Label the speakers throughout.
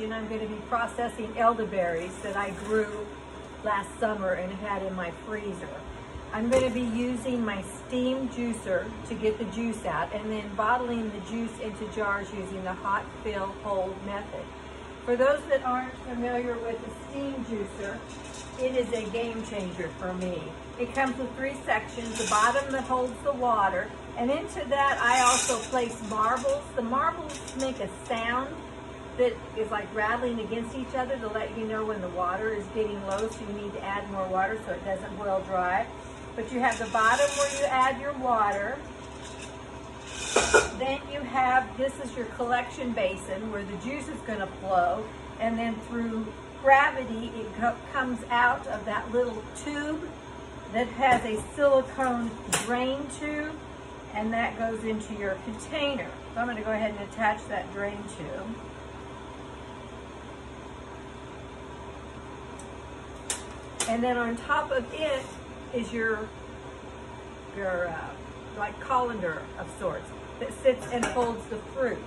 Speaker 1: section, I'm going to be processing elderberries that I grew last summer and had in my freezer. I'm going to be using my steam juicer to get the juice out and then bottling the juice into jars using the hot fill hold method. For those that aren't familiar with the steam juicer, it is a game changer for me. It comes with 3 sections, the bottom that holds the water, and into that I also place marbles. The marbles make a sound that is like rattling against each other to let you know when the water is getting low, so you need to add more water so it doesn't boil dry. But you have the bottom where you add your water. Then you have, this is your collection basin where the juice is going to flow, and then through gravity it comes out of that little tube that has a silicone drain tube, and that goes into your container. So I'm going to go ahead and attach that drain tube. And then on top of it is your like colander of sorts that sits and holds the fruit.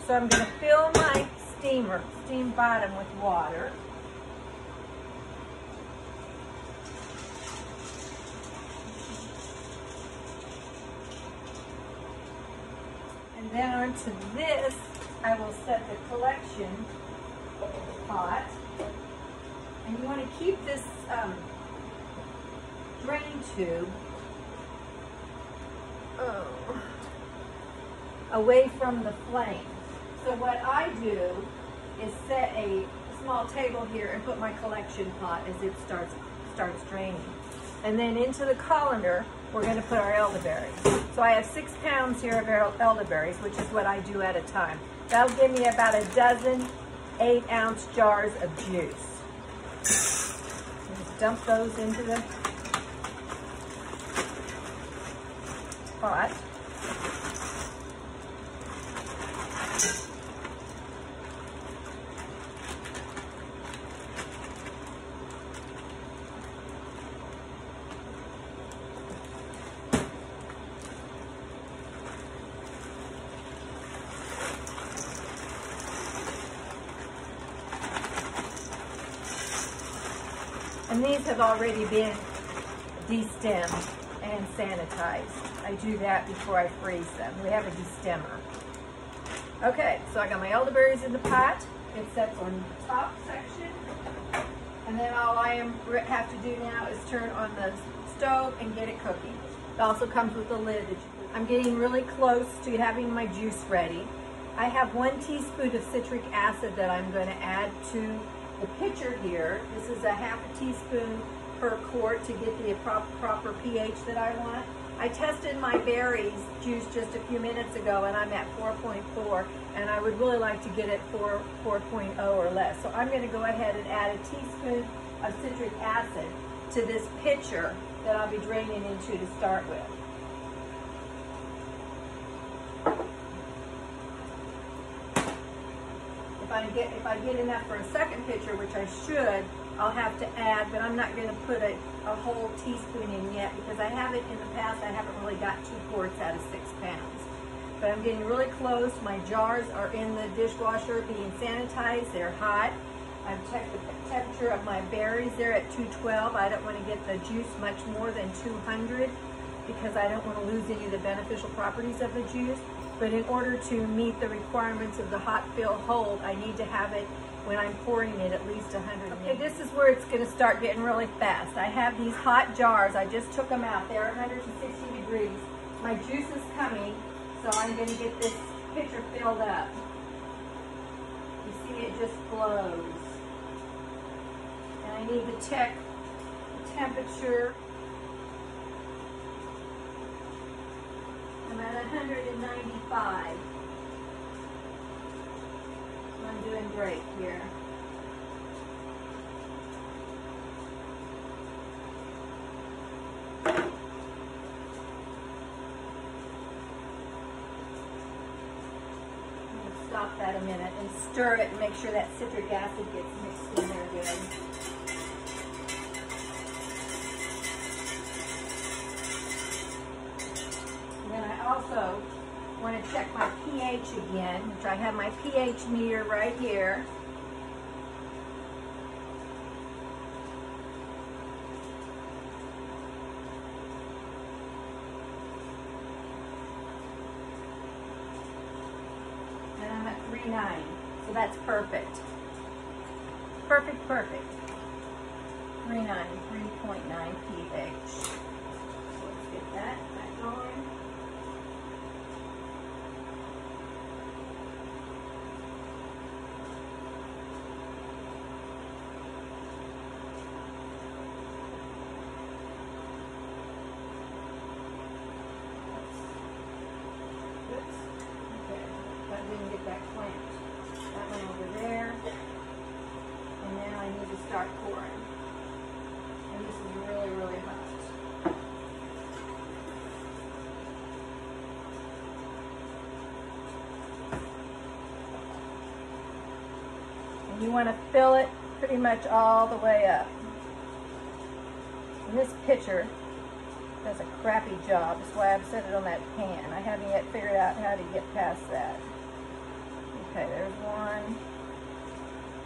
Speaker 1: So I'm going to fill my steam bottom with water. And then onto this, I will set the collection pot. And you want to keep this drain tube away from the flame. So what I do is set a small table here and put my collection pot as it starts draining. And then into the colander, we're going to put our elderberries. So I have 6 pounds here of elderberries, which is what I do at a time. That'll give me about a dozen 8-ounce jars of juice. Just dump those into the pot. And these have already been destemmed and sanitized. I do that before I freeze them. We have a destemmer. Okay, so I got my elderberries in the pot. It sets on the top section. And then all I have to do now is turn on the stove and get it cooking. It also comes with a lid. I'm getting really close to having my juice ready. I have 1 teaspoon of citric acid that I'm going to add to the pitcher here. This is a ½ teaspoon per quart to get the proper pH that I want. I tested my berries juice just a few minutes ago and I'm at 4.4, and I would really like to get it 4.0 or less. So I'm going to go ahead and add a teaspoon of citric acid to this pitcher that I'll be draining into to start with. If I get enough for a second pitcher, which I should, I'll have to add, but I'm not going to put a whole teaspoon in yet because I haven't in the past. I haven't really got 2 quarts out of 6 pounds. But I'm getting really close. My jars are in the dishwasher being sanitized. They're hot. I've checked the temperature of my berries. They're at 212. I don't want to get the juice much more than 200 because I don't want to lose any of the beneficial properties of the juice. But in order to meet the requirements of the hot fill hold, I need to have it, when I'm pouring it, at least 100. Okay, this is where it's going to start getting really fast. I have these hot jars. I just took them out. They're 160 degrees. My juice is coming, so I'm going to get this pitcher filled up. You see it just flows. And I need to check the temperature. I'm at 195. I'm doing great here. Stop that a minute and stir it and make sure that citric acid gets mixed in there good. And then I also want to check my pH again, which I have my pH meter right here. And I'm at 3.9, so that's perfect. Perfect, perfect. 3.9 pH. So let's get that back going. Didn't get that clamped. That went over there. And now I need to start pouring. And this is really, really hot. And you want to fill it pretty much all the way up. And this pitcher does a crappy job. That's why I've set it on that pan. I haven't yet figured out how to get past that. Okay, there's one.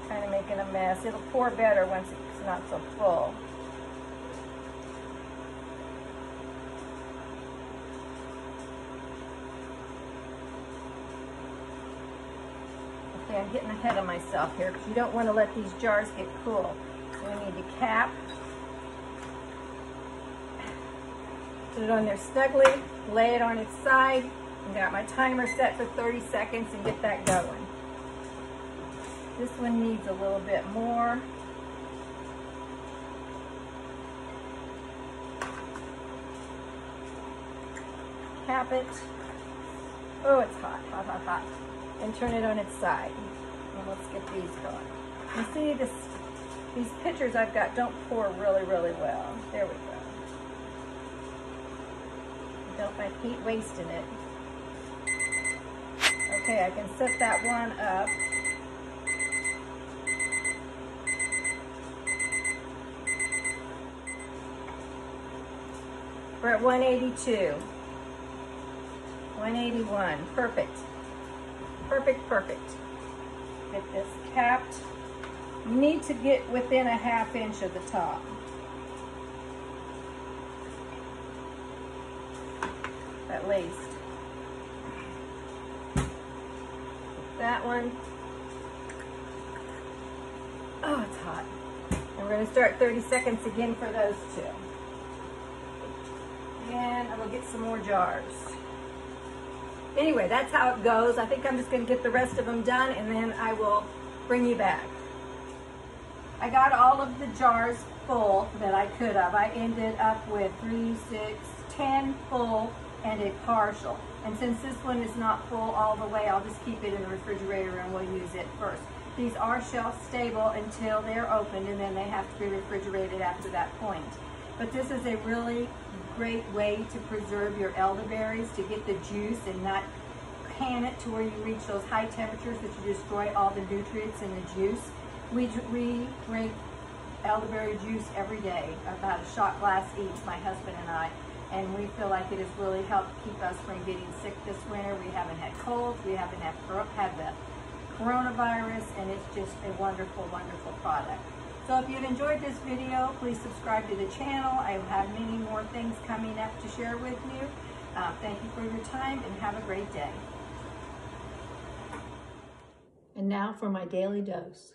Speaker 1: Kind of making a mess. It'll pour better once it's not so full. Okay, I'm getting ahead of myself here because you don't want to let these jars get cool. So we need to cap. Put it on there snugly, lay it on its side. I got my timer set for 30 seconds and get that going. This one needs a little bit more. Cap it. Oh, it's hot, hot, hot, hot. And turn it on its side. And let's get these going. You see these pitchers I've got don't pour really, really well. There we go. Don't like heat wasting it. Okay, I can set that one up. We're at 182. 181. Perfect. Perfect, perfect. Get this capped. You need to get within a ½ inch of the top. At least. That one. Oh, it's hot. And we're going to start 30 seconds again for those two. And I will get some more jars. Anyway, that's how it goes. I think I'm just going to get the rest of them done and then I will bring you back. I got all of the jars full that I could have. I ended up with 3, 6, 10 full and a partial. And since this one is not full all the way, I'll just keep it in the refrigerator and we'll use it first. These are shelf stable until they're opened and then they have to be refrigerated after that point. But this is a really great way to preserve your elderberries, to get the juice and not can it to where you reach those high temperatures that you destroy all the nutrients in the juice. We drink elderberry juice every day, about a shot glass each, my husband and I. And we feel like it has really helped keep us from getting sick this winter. We haven't had colds, we haven't had the coronavirus, and it's just a wonderful, wonderful product. So if you've enjoyed this video, please subscribe to the channel. I have many more things coming up to share with you. Thank you for your time and have a great day. And now for my daily dose.